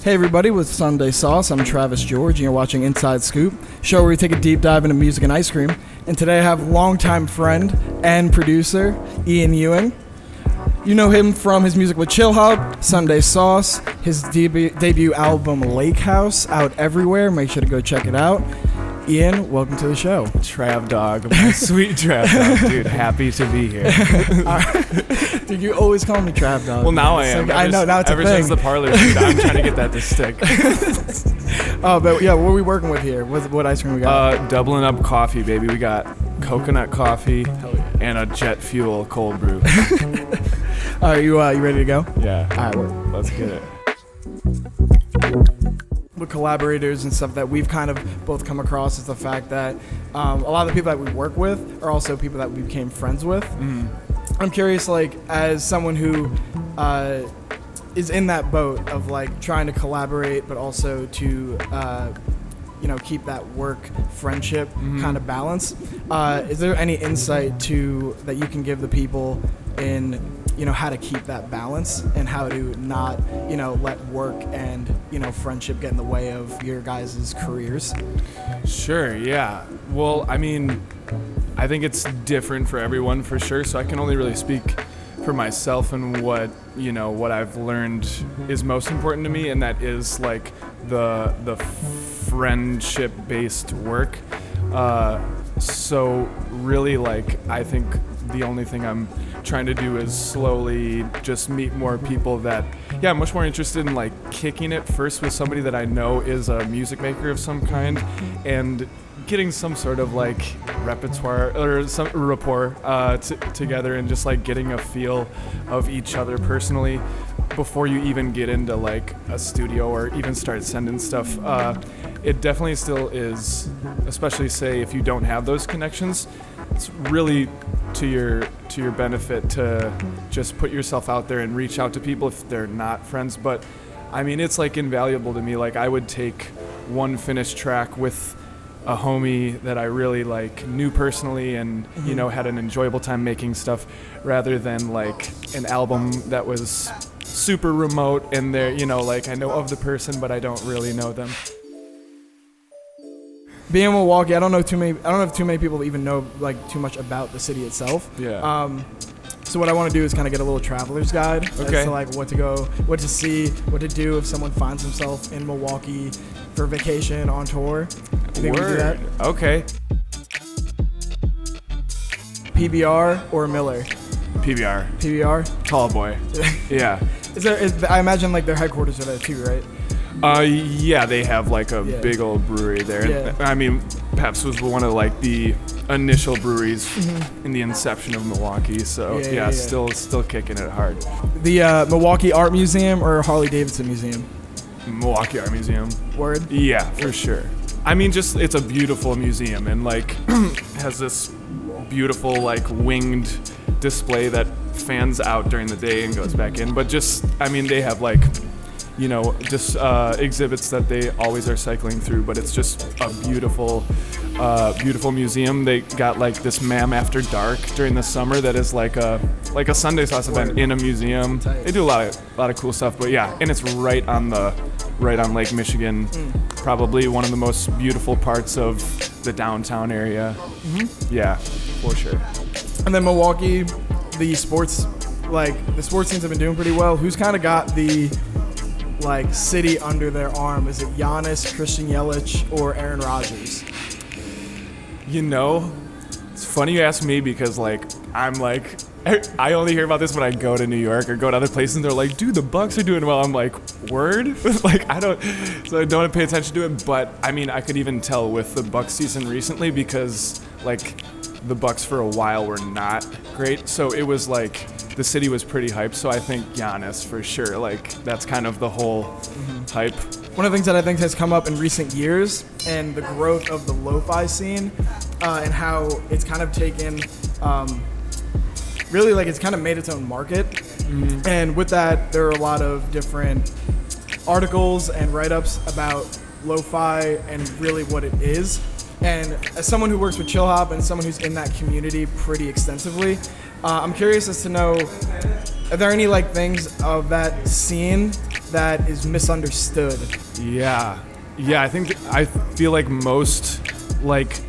Hey everybody, with Sundae Sauce, I'm Travis George, and you're watching Inside Scoop, show where we take a deep dive into music and ice cream. And today I have longtime friend and producer, Ewing. You know him from his music with Chill Hop, Sundae Sauce, his debut album Lake House, out everywhere. Make sure to go check it out. Ian, welcome to the show. Trav Dog, my sweet Trav Dog, dude. Happy to be here. Dude, you always call me Trav Dog. Well, now I am. I know, now it's a thing. Ever since the parlor, dude, I'm trying to get that to stick. But yeah, what are we working with here? What ice cream we got? Doubling up coffee, baby. We got coconut coffee and a jet fuel cold brew. All right, you ready to go? Yeah. All right, let's get it. With collaborators and stuff that we've kind of both come across is the fact that a lot of the people that we work with are also people that we became friends with. I'm curious, like, as someone who is in that boat of like trying to collaborate, but also to keep that work friendship kind of balance. Is there any insight that you can give the people in how to keep that balance and how to not let work and friendship get in the way of your guys' careers? Sure, yeah. Well, I mean, I think it's different for everyone for sure, so I can only really speak for myself and what I've learned is most important to me, and that is like the friendship based work. So really, like, I think the only thing I'm trying to do is slowly just meet more people that I'm much more interested in like kicking it first with somebody that I know is a music maker of some kind, and getting some sort of like repertoire or some rapport together, and just like getting a feel of each other personally before you even get into like a studio or even start sending stuff. It definitely still is, especially say if you don't have those connections, it's really to your benefit to just put yourself out there and reach out to people if they're not friends. But I mean, it's like invaluable to me. Like, I would take one finished track with a homie that I really like knew personally and had an enjoyable time making stuff, rather than like an album that was super remote and they're like I know of the person but I don't really know them. Being in Milwaukee, I don't know if too many people even know like too much about the city itself. Yeah. So what I want to do is kind of get a little traveler's guide as to like what to go, what to see, what to do if someone finds himself in Milwaukee for vacation, on tour. You think we can do that? Okay. PBR or Miller? PBR. PBR? Tall boy. Yeah. I imagine like their headquarters are there too, right? Yeah, they have like a big old brewery there. Yeah. I mean, Pepsi was one of like the initial breweries in the inception of Milwaukee, so still kicking it hard. The Milwaukee Art Museum or Harley Davidson Museum? Milwaukee Art Museum. Word? Yeah, for sure. I mean, just it's a beautiful museum and like has this beautiful like winged display that fans out during the day and goes back in. But just, I mean, they have like just exhibits that they always are cycling through, but it's just a beautiful museum. They got like this Ma'am After Dark during the summer that is like a Sundae Sauce event in a museum. They do a lot of cool stuff, but yeah, and it's right on Lake Michigan, probably one of the most beautiful parts of the downtown area. Yeah, for sure. And then Milwaukee, the sports teams have been doing pretty well. Who's kind of got the like city under their arm? Is it Giannis, Christian Yelich, or Aaron Rodgers? It's funny you ask me because like I'm like I only hear about this when I go to New York or go to other places and they're like, dude, the Bucks are doing well. I'm like, word? Like I don't want to pay attention to it, but I mean I could even tell with the Bucks season recently because like the Bucks for a while were not great, so it was like the city was pretty hyped. So I think Giannis for sure, like that's kind of the whole hype. One of the things that I think has come up in recent years and the growth of the lo-fi scene and how it's kind of taken really like it's kind of made its own market. And with that there are a lot of different articles and write-ups about lo-fi and really what it is. And as someone who works with Chill Hop and someone who's in that community pretty extensively, I'm curious as to know, are there any like things of that scene that is misunderstood? Yeah, I feel like most like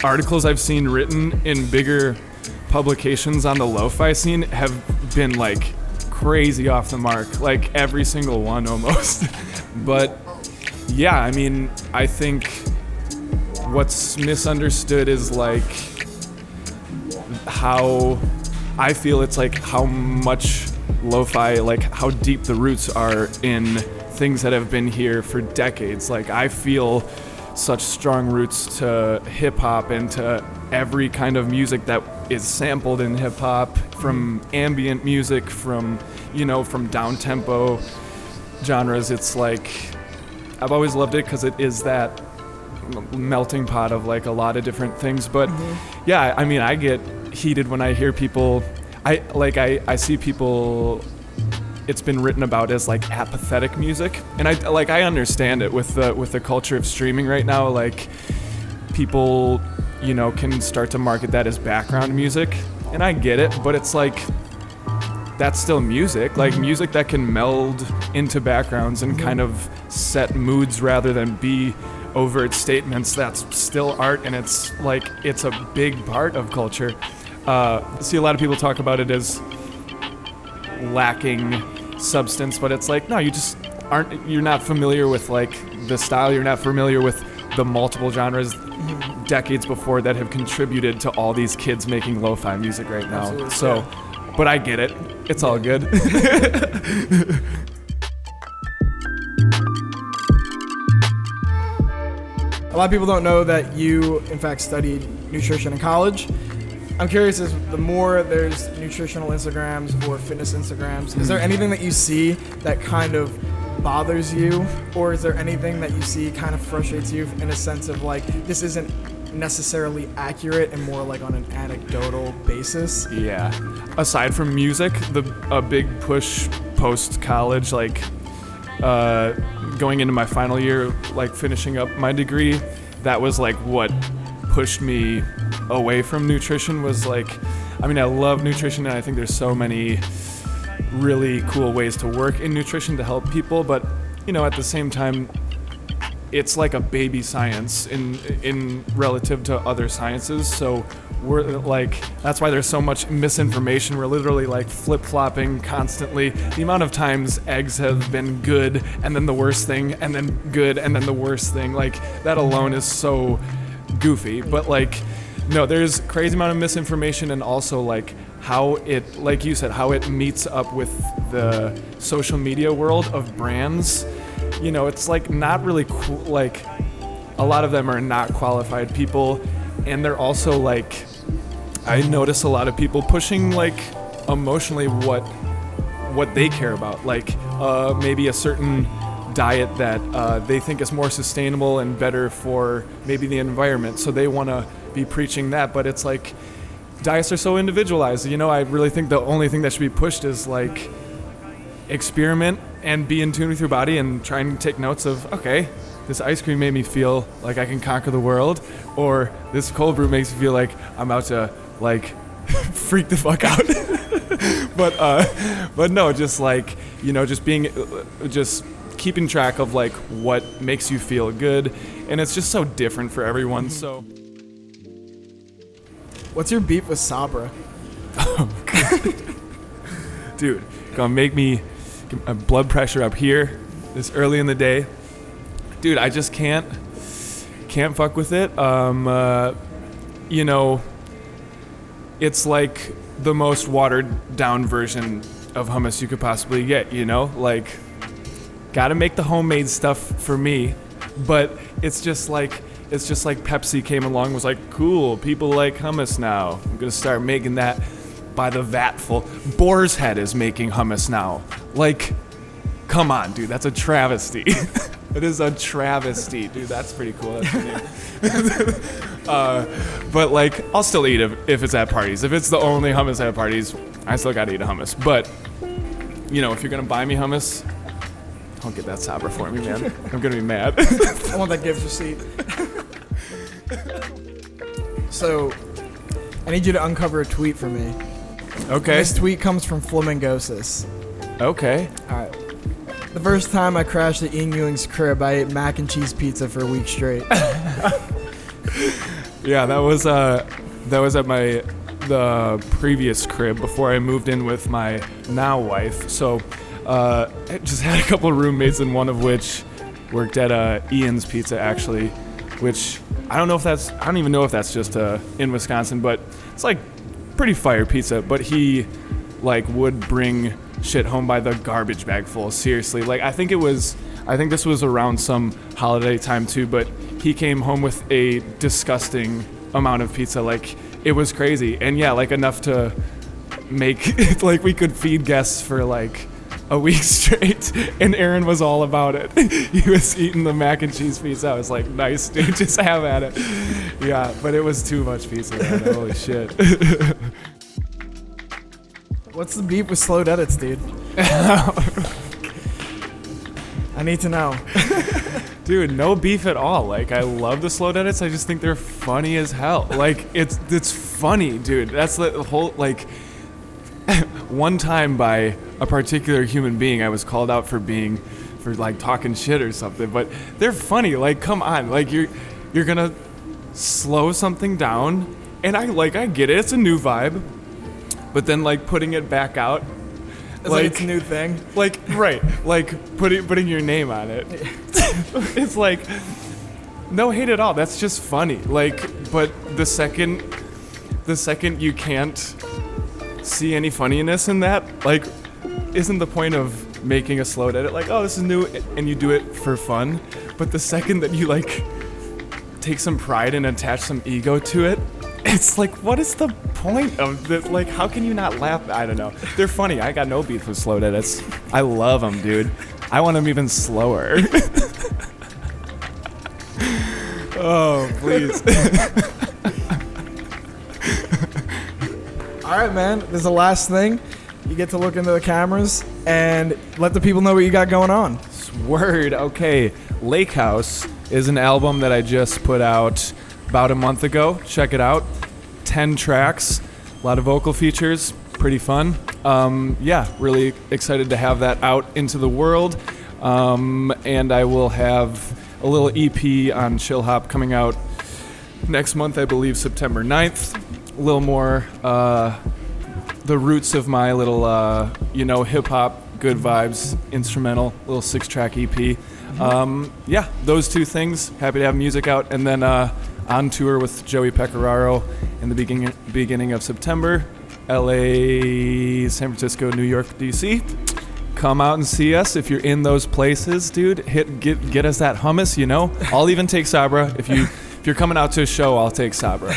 articles I've seen written in bigger publications on the lo-fi scene have been like crazy off the mark, like every single one almost. But yeah, I mean, I think what's misunderstood is like how I feel it's like how much lo-fi, like how deep the roots are in things that have been here for decades. Like I feel such strong roots to hip-hop and to every kind of music that is sampled in hip-hop, from ambient music, from, you know, from down-tempo genres. It's like, I've always loved it because it is that melting pot of like a lot of different things. But yeah, I mean, I get heated when I hear people, I see people, it's been written about as like apathetic music, and I understand it with the culture of streaming right now. Like people, you know, can start to market that as background music, and I get it, but it's like that's still music, like music that can meld into backgrounds and kind of set moods rather than be overt statements. That's still art, and it's like it's a big part of culture. See a lot of people talk about it as lacking substance, but it's like, no, you're not familiar with like the style, you're not familiar with the multiple genres decades before that have contributed to all these kids making lo-fi music right now. Absolutely. So yeah. But I get it, it's all good. A lot of people don't know that you in fact studied nutrition in college. I'm curious, as the more there's nutritional Instagrams or fitness Instagrams, is there anything that you see that kind of bothers you, or is there anything that you see kind of frustrates you in a sense of like this isn't necessarily accurate and more like on an anecdotal basis? Yeah. Aside from music, a big push post-college, like going into my final year, like finishing up my degree, that was like what pushed me away from nutrition. Was like, I mean, I love nutrition and I think there's so many really cool ways to work in nutrition to help people, but you know, at the same time, it's like a baby science in relative to other sciences. So we're like, that's why there's so much misinformation. We're literally like flip-flopping constantly. The amount of times eggs have been good and then the worst thing and then good and then the worst thing, like that alone is so goofy. But like, no, there's crazy amount of misinformation, and also like how it, like you said, how it meets up with the social media world of brands. You know, it's like not really cool. Like a lot of them are not qualified people, and they're also like, I notice a lot of people pushing like emotionally what they care about, like maybe a certain diet that they think is more sustainable and better for maybe the environment, so they want to be preaching that. But it's like, diets are so individualized. You know, I really think the only thing that should be pushed is like experiment and be in tune with your body and try and take notes of, okay, this ice cream made me feel like I can conquer the world, or this cold brew makes me feel like I'm about to like freak the fuck out. but no, just like, you know, just keeping track of like what makes you feel good, and it's just so different for everyone. So what's your beef with Sabra? Oh, God. Dude, gonna make me get my blood pressure up here this early in the day. Dude, I just can't fuck with it. You know, it's like the most watered down version of hummus you could possibly get, you know? Like, gotta make the homemade stuff for me, but it's just like Pepsi came along and was like, cool, people like hummus now. I'm gonna start making that by the vatful. Boar's Head is making hummus now. Like, come on, dude, that's a travesty. It is a travesty, dude. That's pretty cool. That's pretty. But like, I'll still eat it if it's at parties. If it's the only hummus at parties, I still gotta eat a hummus. But you know, if you're gonna buy me hummus, don't get that Sabra for me, man. I'm gonna be mad. I want that gift receipt. So, I need you to uncover a tweet for me. Okay. This tweet comes from Flamingosis. Okay. All right. The first time I crashed at Ewing's crib, I ate mac and cheese pizza for a week straight. Yeah, that was at the previous crib before I moved in with my now wife. So I just had a couple of roommates, and one of which worked at Ian's Pizza, actually, which I don't even know if that's just in Wisconsin, but it's like pretty fire pizza. But he like would bring shit home by the garbage bag full. Seriously, like I think this was around some holiday time too, but he came home with a disgusting amount of pizza. Like it was crazy. And yeah, like enough to make like we could feed guests for like a week straight, and Aaron was all about it. He was eating the mac and cheese pizza. I was like, nice, dude, just have at it. Yeah, but it was too much pizza, man. Holy shit. What's the beef with slowed edits, dude? I need to know. Dude, no beef at all. Like, I love the slowed edits. I just think they're funny as hell. Like, it's funny, dude. That's the whole, like, one time by a particular human being, I was called out for like talking shit or something, but they're funny. Like, come on. Like, you're gonna slow something down, and I get it. It's a new vibe, but then like putting it back out, like it's a new thing. Like, right. Like putting your name on it. It's like, no hate at all. That's just funny. Like, but the second you can't see any funniness in that, like, isn't the point of making a slow edit like, oh, this is new, and you do it for fun? But the second that you like take some pride and attach some ego to it, it's like, what is the point of this? Like, how can you not laugh? I don't know. They're funny. I got no beef with slow edits. I love them, dude. I want them even slower. Oh, please. All right, man. There's the last thing. You get to look into the cameras and let the people know what you got going on. Word. Okay. Lake House is an album that I just put out about a month ago. Check it out. 10 tracks, a lot of vocal features, pretty fun. Yeah, really excited to have that out into the world. And I will have a little EP on Chill Hop coming out next month, I believe September 9th. A little more the roots of my little, hip-hop, good vibes, instrumental, little 6-track EP. Yeah, those two things. Happy to have music out. And then on tour with Joey Pecoraro in the beginning of September. LA, San Francisco, New York, DC. Come out and see us if you're in those places, dude. Get us that hummus, you know. I'll even take Sabra. If you're coming out to a show, I'll take Sabra.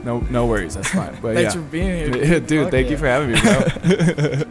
No worries, that's fine. But Thanks for being here, dude. Thank you for having me, bro.